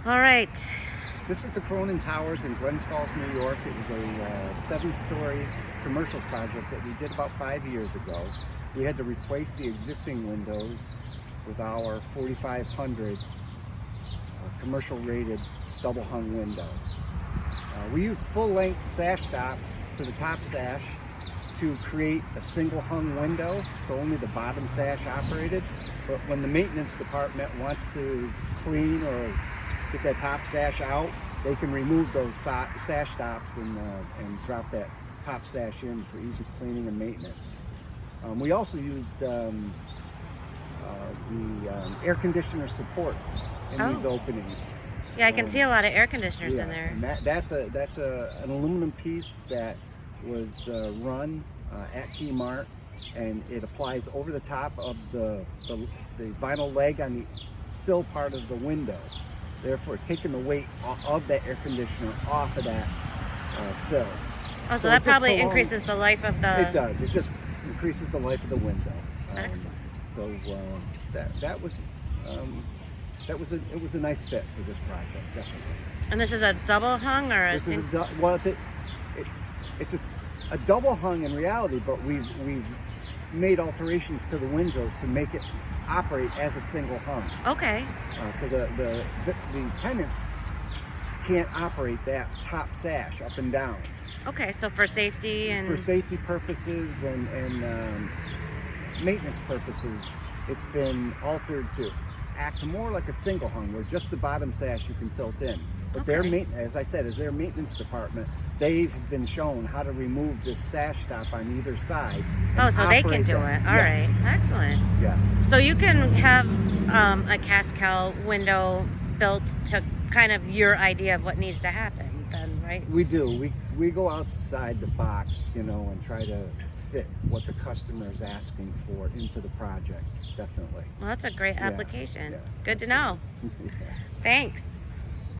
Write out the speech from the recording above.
All right. This is the Cronin Towers in Glens Falls, New York. It was a 7-story commercial project that we did about 5 years ago. We had to replace the existing windows with our 4500 commercial rated double hung window. We used full-length sash stops to the top sash to create a single hung window, so only the bottom sash operated. But when the maintenance department wants to clean or get that top sash out, they can remove those sash stops and drop that top sash in for easy cleaning and maintenance. We also used the air conditioner supports in these openings. Yeah, I can see a lot of air conditioners in there. And that's an aluminum piece that was run at Kmart, and it applies over the top of the vinyl leg on the sill part of the window, therefore taking the weight of that air conditioner off of that sill. Oh, so that probably increases the life of the... It does. It just increases the life of the window. Excellent. So it was a nice fit for this project, definitely. And this is a double hung or a single? Well, it's a double hung in reality, but we've made alterations to the window to make it operate as a single hung. Okay. So the tenants can't operate that top sash up and down. Okay, so for safety and... For safety purposes and maintenance purposes, it's been altered to act more like a single hung, where just the bottom sash you can tilt in. But as I said, as their maintenance department, they've been shown how to remove this sash stop on either side. Oh, so they can do it. All right, excellent. Yes. So you can have a Cascal window built to kind of your idea of what needs to happen then, right? We do. We go outside the box, and try to fit what the customer is asking for into the project, definitely. Well, that's a great application. Yeah, Good to know. Yeah. Thanks.